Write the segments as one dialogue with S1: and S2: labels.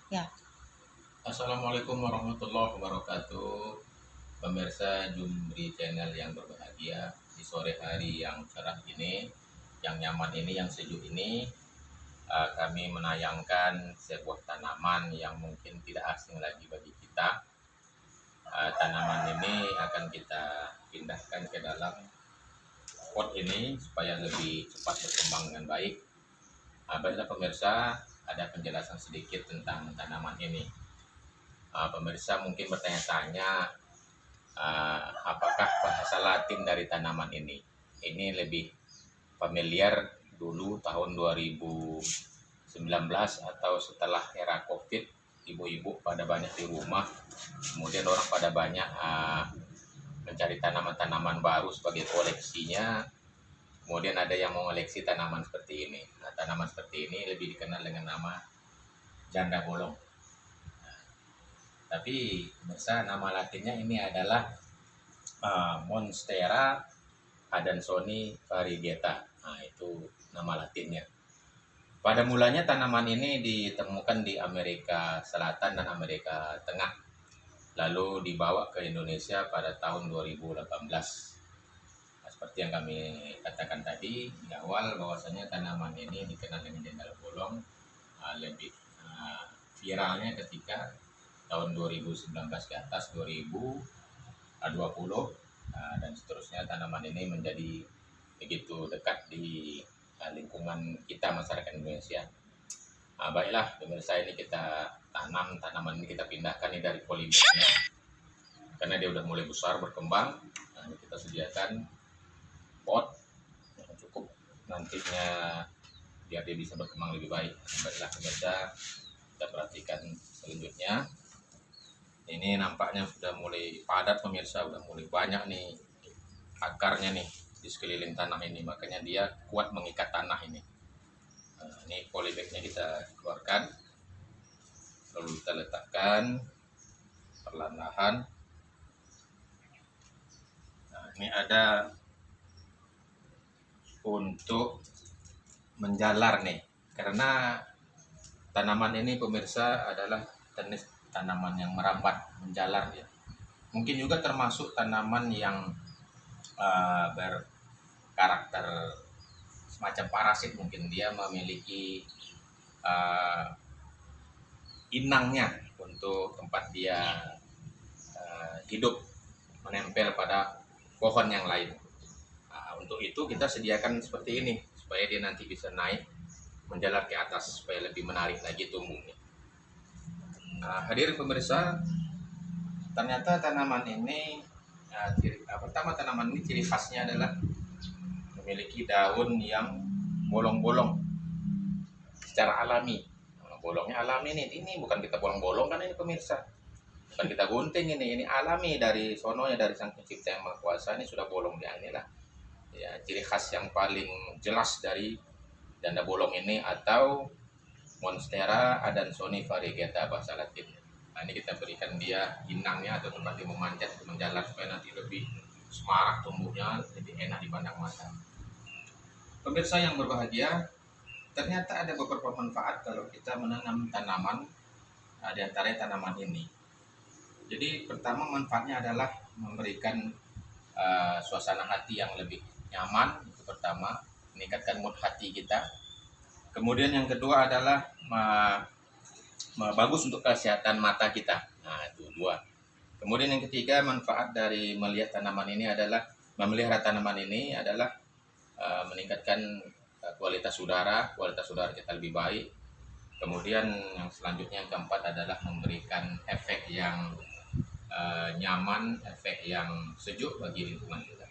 S1: Ya,
S2: Assalamualaikum warahmatullahi wabarakatuh. Pemirsa Jumri Channel yang berbahagia, di sore hari yang cerah ini, yang nyaman ini, yang sejuk ini, kami menayangkan sebuah tanaman yang mungkin tidak asing lagi bagi kita. Tanaman ini akan kita pindahkan ke dalam pot ini supaya lebih cepat berkembang dengan baik. Baiklah pemirsa, ada penjelasan sedikit tentang tanaman ini. Pemirsa mungkin bertanya-tanya, apakah bahasa Latin dari tanaman ini? Ini lebih familiar dulu tahun 2019 atau setelah era COVID, ibu-ibu pada banyak di rumah, kemudian orang pada banyak mencari tanaman-tanaman baru sebagai koleksinya, kemudian ada yang mengoleksi tanaman seperti ini. Nah, tanaman seperti ini lebih dikenal dengan nama janda bolong. Tapi pemirsa, nama latinnya ini adalah Monstera adansoni variegata. Nah, itu nama latinnya. Pada mulanya tanaman ini ditemukan di Amerika Selatan dan Amerika Tengah, lalu dibawa ke Indonesia pada tahun 2018. Nah, seperti yang kami katakan tadi di awal, bahwasanya tanaman ini dikenal dengan jendela bolong. Lebih viralnya ketika tahun 2019 ke atas, 2020 dan seterusnya, tanaman ini menjadi begitu dekat di lingkungan kita masyarakat Indonesia. Baiklah pemirsa, ini kita tanam tanaman ini, kita pindahkan ini dari polybagnya karena dia udah mulai besar berkembang. Nah, ini kita sediakan pot yang cukup nantinya biar dia bisa berkembang lebih baik. Baiklah pemirsa, kita perhatikan selanjutnya. Ini nampaknya sudah mulai padat pemirsa, sudah mulai banyak nih akarnya nih di sekeliling tanah ini, makanya dia kuat mengikat tanah ini. Nah, ini polybagnya kita keluarkan, lalu kita letakkan perlahan-lahan. Nah, ini ada untuk menjalar nih, karena tanaman ini pemirsa adalah jenis tanaman yang merambat menjalar ya. Mungkin juga termasuk tanaman yang berkarakter semacam parasit, mungkin dia memiliki uh, inangnya untuk tempat dia hidup, menempel pada pohon yang lain. Untuk itu kita sediakan seperti ini supaya dia nanti bisa naik menjalar ke atas supaya lebih menarik lagi tumbuhnya. Hadirin pemirsa, ternyata tanaman ini pertama, tanaman ini ciri khasnya adalah memiliki daun yang bolong-bolong secara alami. Bolongnya alami nih, ini bukan kita bolong-bolong kan ini pemirsa, bukan kita gunting, ini alami dari sononya, dari sang pencipta yang maha kuasa, ini sudah bolong dia. Inilah ya ciri khas yang paling jelas dari janda bolong ini atau Monstera adansoni variegata bahasa Latin. Nah, ini kita berikan dia inangnya atau tempat dia memanjat menjalar supaya nanti lebih semarak tumbuhnya, lebih enak dipandang mata. Pemirsa yang berbahagia, ternyata ada beberapa manfaat kalau kita menanam tanaman, di antaranya tanaman ini. Jadi pertama, manfaatnya adalah memberikan suasana hati yang lebih nyaman. Itu pertama, meningkatkan mood hati kita. Kemudian yang kedua adalah bagus untuk kesehatan mata kita. Nah, itu dua. Kemudian yang ketiga, manfaat dari melihat tanaman ini adalah memelihara tanaman ini adalah meningkatkan kualitas udara kita lebih baik. Kemudian yang selanjutnya, yang keempat adalah memberikan efek yang nyaman, efek yang sejuk bagi lingkungan kita.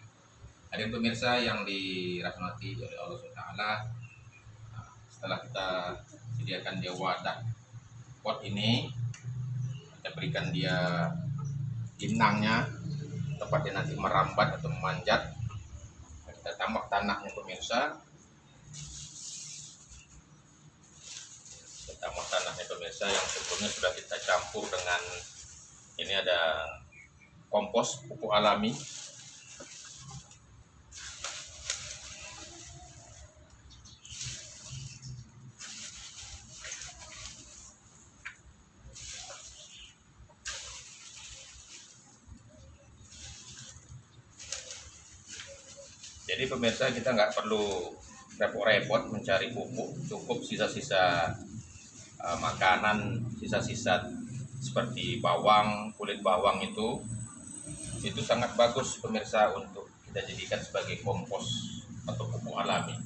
S2: Ada pemirsa yang dirahmati oleh Allah SWT, setelah kita sediakan dia wadah pot ini, kita berikan dia inangnya, tempat dia nanti merambat atau memanjat. Kita tambah tanahnya pemirsa, yang sebelumnya sudah kita campur dengan ini, ada kompos pupuk alami. Jadi pemirsa, kita nggak perlu repot-repot mencari pupuk, cukup sisa-sisa makanan, sisa-sisa seperti bawang, kulit bawang itu sangat bagus pemirsa untuk kita jadikan sebagai kompos atau pupuk alami.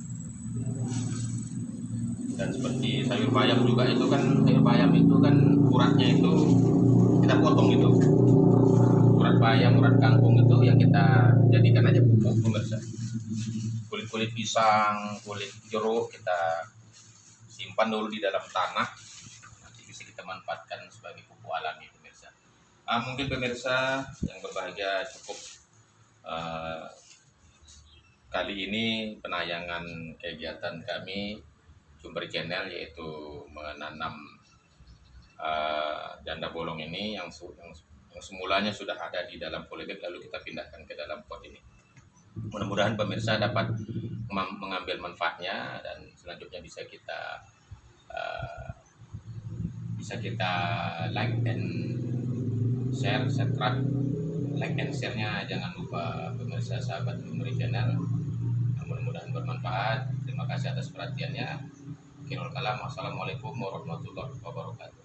S2: Dan seperti sayur bayam juga, itu kan sayur bayam itu kan uratnya itu kita potong gitu, urat bayam, urat kangkung itu yang kita jadikan aja pupuk pemirsa. Kulit-kulit pisang, kulit jeruk kita simpan dulu di dalam tanah, nanti bisa kita manfaatkan sebagai pupuk alami pemirsa. Mungkin pemirsa yang berbahagia, cukup kali ini penayangan kegiatan kami Sumber Channel, yaitu menanam janda bolong ini yang semulanya sudah ada di dalam polybag, lalu kita pindahkan ke dalam pot ini. Mudah-mudahan pemirsa dapat mengambil manfaatnya, dan selanjutnya bisa kita like and share, subscribe, like and share-nya jangan lupa pemirsa sahabat Sumber Channel. Mudah-mudahan bermanfaat. Terima kasih atas perhatiannya. Akhirul kalam, wassalamualaikum warahmatullahi wabarakatuh.